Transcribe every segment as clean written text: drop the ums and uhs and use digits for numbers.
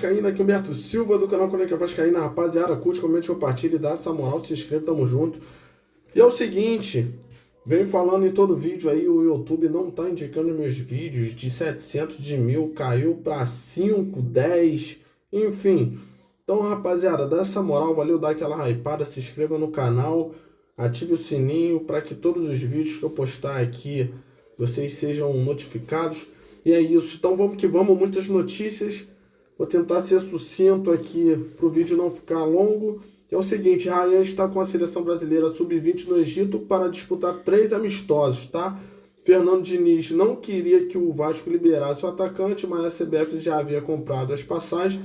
Vascaína, aqui Humberto Silva do canal Conecta Vascaína. Rapaziada, curte, comente, compartilhe, dá essa moral, se inscreve, tamo junto. E é o seguinte, venho falando em todo vídeo aí, o YouTube não tá indicando meus vídeos de 700 de 1000, caiu pra 5, 10, enfim. Então, rapaziada, dá essa moral, valeu, dá aquela hypada, se inscreva no canal, ative o sininho para que todos os vídeos que eu postar aqui, vocês sejam notificados. E é isso, então vamos que vamos, muitas notícias. Vou tentar ser sucinto aqui para o vídeo não ficar longo. É o seguinte, Rayan está com a seleção brasileira sub-20 no Egito para disputar 3 amistosos, tá? Fernando Diniz não queria que o Vasco liberasse o atacante, mas a CBF já havia comprado as passagens.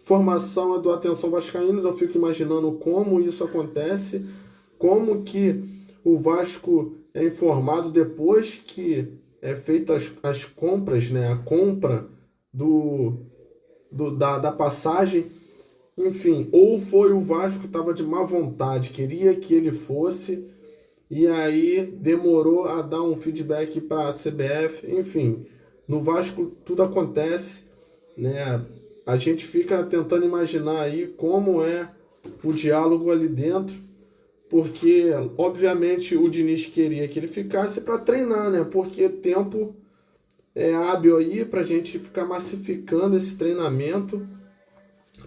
Formação é do Atenção Vascaínos, eu fico imaginando como isso acontece, como que o Vasco é informado depois que é feito as compras, né? A compra da passagem, enfim, ou foi o Vasco que estava de má vontade, queria que ele fosse, e aí demorou a dar um feedback para a CBF, enfim, no Vasco tudo acontece, né? A gente fica tentando imaginar aí como é o diálogo ali dentro, porque, obviamente, o Diniz queria que ele ficasse para treinar, né? Porque tempo é hábil aí para a gente ficar massificando esse treinamento.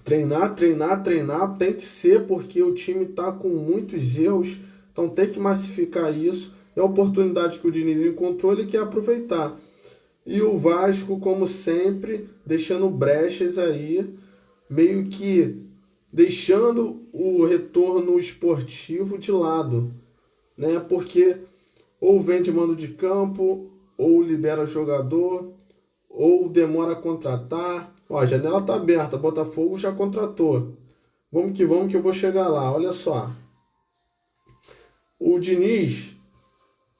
Treinar, treinar, treinar, tem que ser, porque o time está com muitos erros, então tem que massificar isso. É a oportunidade que o Diniz encontrou, ele quer aproveitar. E o Vasco, como sempre, deixando brechas aí, meio que deixando o retorno esportivo de lado, né? Porque ou vende mando de campo, ou libera jogador, ou demora a contratar. Ó, a janela tá aberta, Botafogo já contratou. Vamos que eu vou chegar lá. Olha só. O Diniz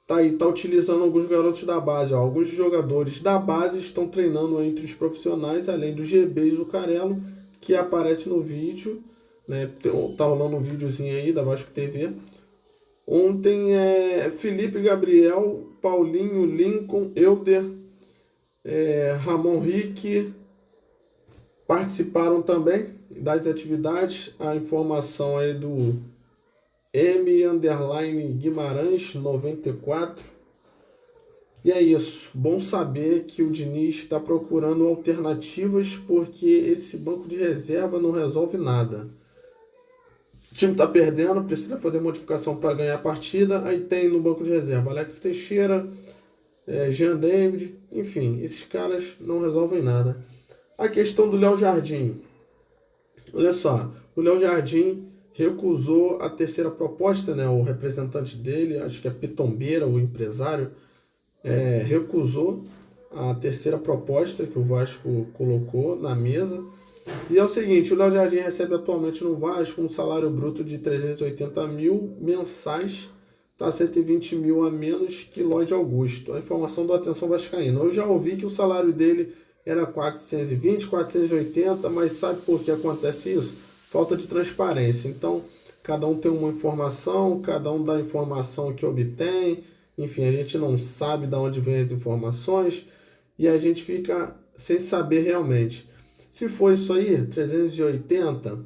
tá utilizando alguns garotos da base. Ó. Alguns jogadores da base estão treinando entre os profissionais, além do GB e Zucarello, que aparece no vídeo, né? Tá rolando um videozinho aí da Vasco TV. Ontem Felipe Gabriel, Paulinho, Lincoln, Elder, Ramon Rick participaram também das atividades. A informação é do M_Guimarães 94. E é isso. Bom saber que o Diniz está procurando alternativas, porque esse banco de reserva não resolve nada. O time está perdendo, precisa fazer modificação para ganhar a partida. Aí tem no banco de reserva Alex Teixeira, Jean David, enfim, esses caras não resolvem nada. A questão do Léo Jardim. Olha só, o Léo Jardim recusou a terceira proposta, né? O representante dele, acho que é Pitombeira, o empresário, recusou a terceira proposta que o Vasco colocou na mesa. E é o seguinte, o Léo Jardim recebe atualmente no Vasco um salário bruto de 380 mil mensais, tá 120 mil a menos que Lloyd Augusto. A informação do Atenção Vascaína. Eu já ouvi que o salário dele era 420, 480, mas sabe por que acontece isso? Falta de transparência. Então, cada um tem uma informação, cada um dá a informação que obtém, enfim, a gente não sabe de onde vem as informações e a gente fica sem saber realmente. Se for isso aí, 380,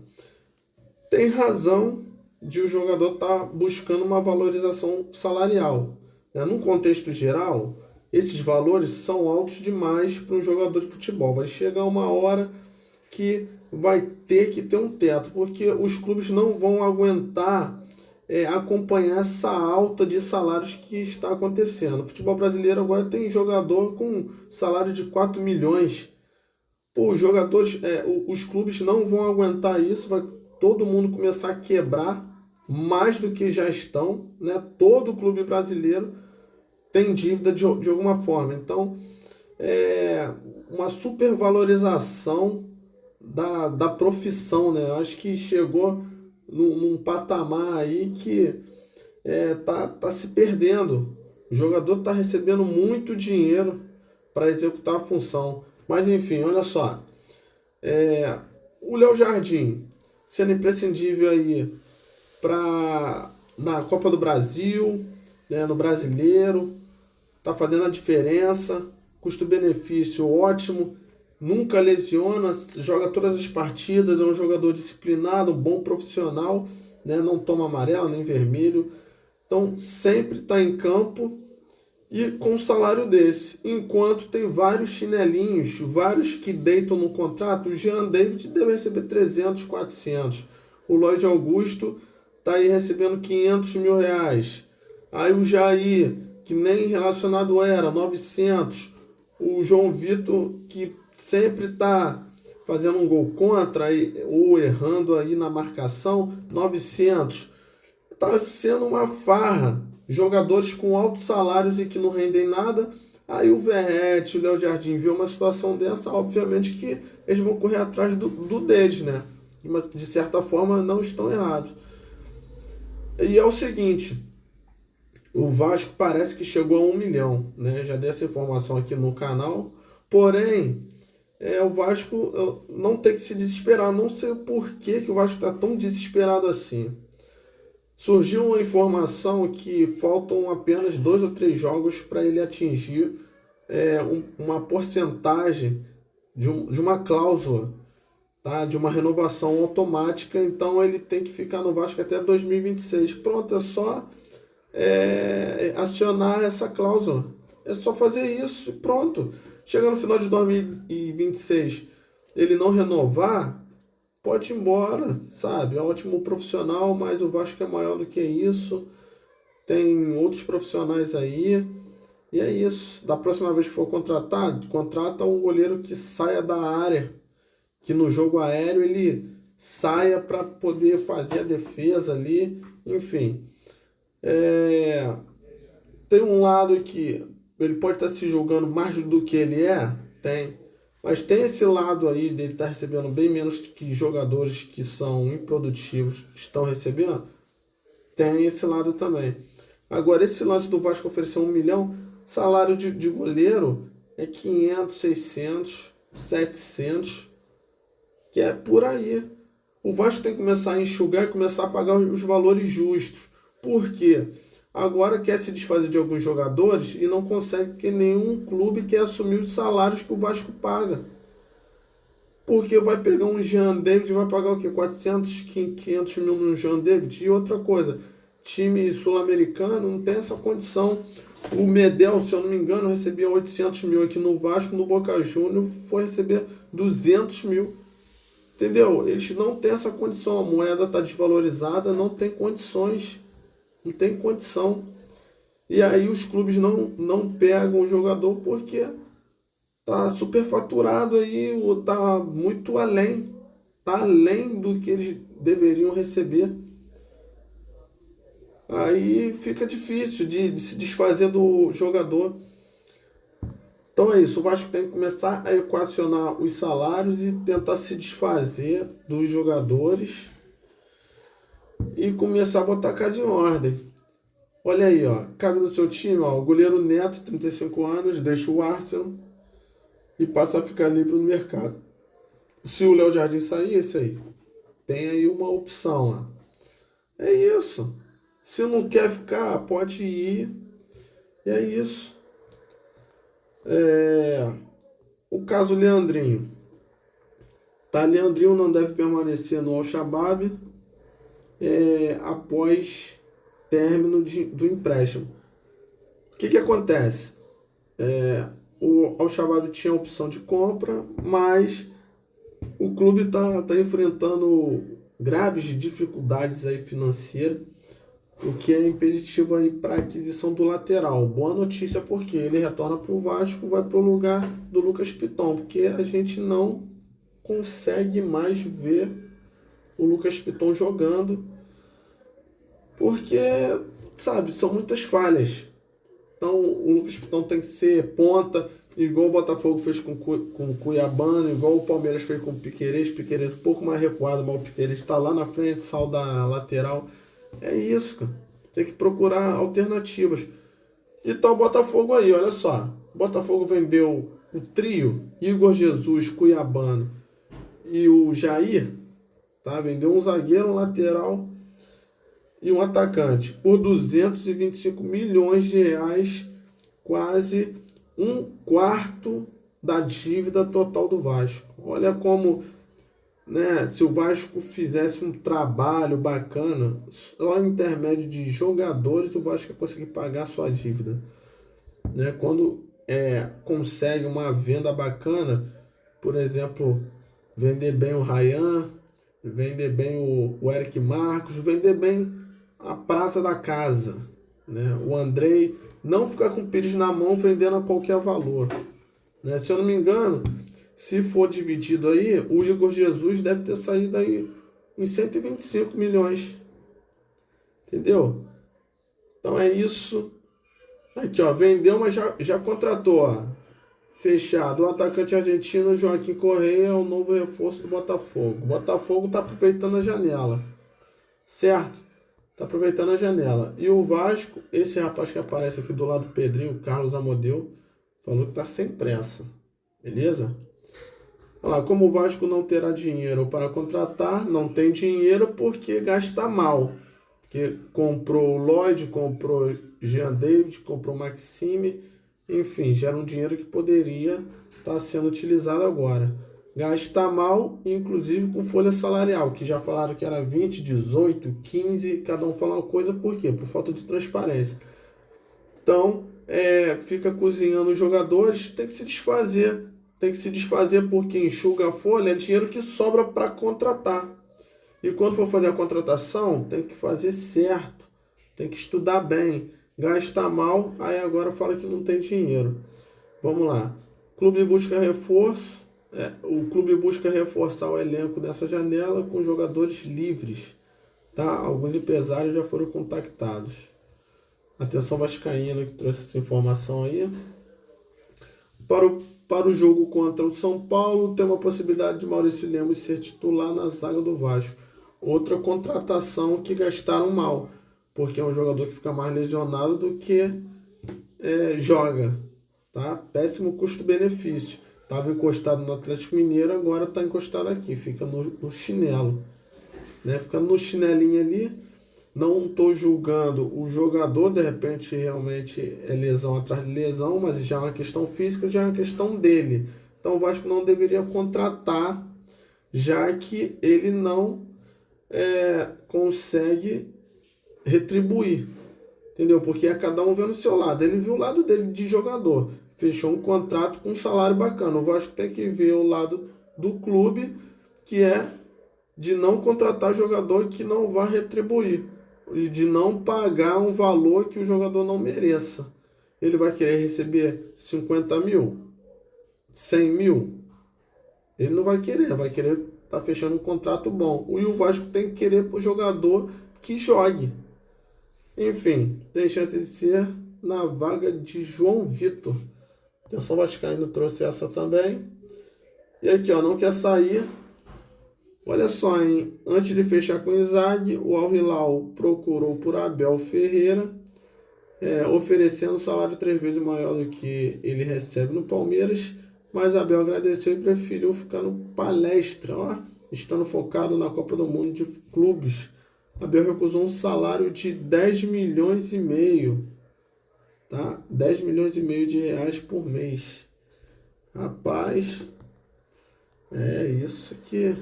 tem razão de o jogador estar buscando uma valorização salarial. Né? Num contexto geral, esses valores são altos demais para um jogador de futebol. Vai chegar uma hora que vai ter que ter um teto, porque os clubes não vão aguentar acompanhar essa alta de salários que está acontecendo. O futebol brasileiro agora tem jogador com salário de 4 milhões. Pô, os jogadores, os clubes não vão aguentar isso, vai todo mundo começar a quebrar mais do que já estão, né? Todo clube brasileiro tem dívida de alguma forma. Então, uma supervalorização da profissão, né? Eu acho que chegou num patamar aí que tá se perdendo. O jogador está recebendo muito dinheiro para executar a função. Mas enfim, olha só. O Léo Jardim sendo imprescindível aí na Copa do Brasil, né, no Brasileiro, tá fazendo a diferença, custo-benefício ótimo, nunca lesiona, joga todas as partidas, é um jogador disciplinado, um bom profissional, né? Não toma amarelo nem vermelho. Então sempre está em campo e com um salário desse. Enquanto tem vários chinelinhos, vários que deitam no contrato, o Jean David deve receber 300, 400. O Lloyd Augusto está aí recebendo 500 mil reais. Aí o Jair, que nem relacionado era, 900. O João Vitor, que sempre está fazendo um gol contra ou errando aí na marcação, 900. Está sendo uma farra. Jogadores com altos salários e que não rendem nada. Aí o Verratti, o Léo Jardim vê uma situação dessa, obviamente que eles vão correr atrás do deles, né? Mas de certa forma não estão errados. E é o seguinte, o Vasco parece que chegou a 1 milhão, né? Já dei essa informação aqui no canal. Porém, o Vasco não tem que se desesperar. Não sei por que o Vasco está tão desesperado assim. Surgiu uma informação que faltam apenas 2 ou 3 jogos para ele atingir uma porcentagem de uma cláusula, tá? De uma renovação automática. Então ele tem que ficar no Vasco até 2026. Pronto, é só acionar essa cláusula. É só fazer isso e pronto. Chega no final de 2026, ele não renovar, pode ir embora, sabe? É um ótimo profissional, mas o Vasco é maior do que isso. Tem outros profissionais aí. E é isso. Da próxima vez que for contratar, contrata um goleiro que saia da área. Que no jogo aéreo ele saia para poder fazer a defesa ali. Enfim. Tem um lado que ele pode estar se julgando mais do que ele é. Tem. Mas tem esse lado aí dele estar recebendo bem menos que jogadores que são improdutivos estão recebendo. Tem esse lado também. Agora, esse lance do Vasco oferecer 1 milhão, salário de goleiro é 500, 600, 700, que é por aí. O Vasco tem que começar a enxugar e começar a pagar os valores justos. Por quê? Agora quer se desfazer de alguns jogadores e não consegue porque nenhum clube quer assumir os salários que o Vasco paga. Porque vai pegar um Jean David e vai pagar o quê? 400, 500 mil no Jean David? E outra coisa, time sul-americano não tem essa condição. O Medel, se eu não me engano, recebia 800 mil aqui no Vasco, no Boca Juniors foi receber 200 mil. Entendeu? Eles não têm essa condição. A moeda está desvalorizada, não tem condições. Não tem condição. E aí os clubes não pegam o jogador porque tá superfaturado aí, ou tá muito além. Tá além do que eles deveriam receber. Aí fica difícil de se desfazer do jogador. Então é isso, o Vasco tem que começar a equacionar os salários e tentar se desfazer dos jogadores e começar a botar a casa em ordem. Olha aí, ó, cabe no seu time, ó, o goleiro Neto, 35 anos, deixa o Arsenal e passa a ficar livre no mercado. Se o Léo Jardim sair, esse aí. Tem aí uma opção, ó. É isso. Se não quer ficar, pode ir. E é isso. O caso Leandrinho. Tá, Leandrinho não deve permanecer no Al-Shabaab após término do empréstimo. O que acontece? O Al-Shabaab tinha a opção de compra, mas o clube tá enfrentando graves dificuldades aí financeiras, o que é impeditivo aí para a aquisição do lateral. Boa notícia porque ele retorna para o Vasco, vai para o lugar do Lucas Piton, porque a gente não consegue mais ver o Lucas Piton jogando, porque, sabe, são muitas falhas. Então o Lucas Piton tem que ser ponta, igual o Botafogo fez com o Cuiabano, igual o Palmeiras fez com o Piquerez um pouco mais recuado, mas o Piquerez está lá na frente, sal da lateral. É isso, cara. Tem que procurar alternativas. E tá o Botafogo aí, olha só. O Botafogo vendeu o trio, Igor Jesus, Cuiabano e o Jair, tá? Vendeu um zagueiro, um lateral e um atacante por 225 milhões de reais, quase um quarto da dívida total do Vasco. Olha como, né, se o Vasco fizesse um trabalho bacana, só em intermédio de jogadores, o Vasco ia conseguir pagar a sua dívida. Né? Quando consegue uma venda bacana, por exemplo, vender bem o Ryan, vender bem o Eric Marcos, vender bem a prata da casa, né? O Andrei, não ficar com o Pires na mão vendendo a qualquer valor. Né? Se eu não me engano, se for dividido aí, o Igor Jesus deve ter saído aí em 125 milhões. Entendeu? Então é isso. Aqui, ó, vendeu, mas já contratou, ó. Fechado. O atacante argentino Joaquim Correia é o novo reforço do Botafogo. O Botafogo tá aproveitando a janela. Certo? Tá aproveitando a janela. E o Vasco, esse rapaz que aparece aqui do lado do Pedrinho, Carlos Amodeu, falou que tá sem pressa. Beleza? Olha lá, como o Vasco não terá dinheiro para contratar, não tem dinheiro porque gasta mal. Porque comprou o Lloyd, comprou Jean David, comprou Maxime, enfim, gera um dinheiro que poderia estar sendo utilizado agora. Gasta mal, inclusive com folha salarial, que já falaram que era 20, 18, 15, cada um fala uma coisa, por quê? Por falta de transparência. Então, fica cozinhando os jogadores, tem que se desfazer. Tem que se desfazer porque enxuga a folha, é dinheiro que sobra para contratar. E quando for fazer a contratação, tem que fazer certo, tem que estudar bem. Gasta mal, aí agora fala que não tem dinheiro. Vamos lá. Clube busca reforço. O clube busca reforçar o elenco nessa janela com jogadores livres. Tá? Alguns empresários já foram contactados. Atenção vascaína que trouxe essa informação aí. Para o jogo contra o São Paulo, tem uma possibilidade de Maurício Lemos ser titular na zaga do Vasco. Outra contratação que gastaram mal, porque é um jogador que fica mais lesionado do que joga. Tá? Péssimo custo-benefício. Estava encostado no Atlético Mineiro, agora está encostado aqui, fica no chinelo. Né? Fica no chinelinho ali. Não estou julgando o jogador, de repente realmente é lesão atrás de lesão, mas já é uma questão física, já é uma questão dele. Então o Vasco não deveria contratar, já que ele não consegue retribuir. Entendeu? Porque é cada um vendo o seu lado. Ele viu o lado dele de jogador, fechou um contrato com um salário bacana. O Vasco tem que ver o lado do clube, que é de não contratar jogador que não vai retribuir. E de não pagar um valor que o jogador não mereça. Ele vai querer receber 50 mil? 100 mil? Ele não vai querer estar fechando um contrato bom. E o Vasco tem que querer para o jogador que jogue. Enfim, tem chance de ser na vaga de João Vitor. Atenção vascaíno trouxe essa também. E aqui, ó, não quer sair. Olha só, hein? Antes de fechar com o Izag, o Al Hilal procurou por Abel Ferreira, oferecendo salário 3 vezes maior do que ele recebe no Palmeiras, mas Abel agradeceu e preferiu ficar no Palestra, ó, estando focado na Copa do Mundo de Clubes. Abel recusou um salário de 10 milhões e meio, tá? 10 milhões e meio de reais por mês. Rapaz, é isso que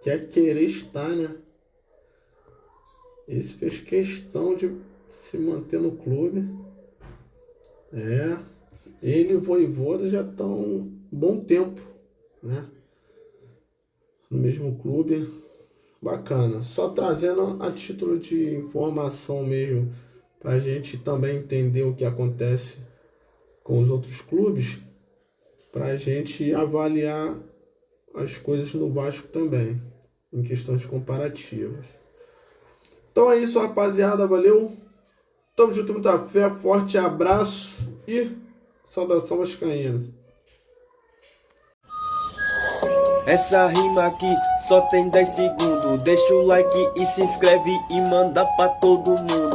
quer querer estar, né? Esse fez questão de se manter no clube. Ele e o Vojvoda já estão um bom tempo, né? No mesmo clube. Bacana. Só trazendo a título de informação mesmo, para a gente também entender o que acontece com os outros clubes, para a gente avaliar as coisas no Vasco também, em questões comparativas. Então é isso, rapaziada. Valeu. Tamo junto, muita fé. Forte abraço e saudação vascaína. Essa rima aqui só tem 10 segundos. Deixa o like e se inscreve e manda pra todo mundo.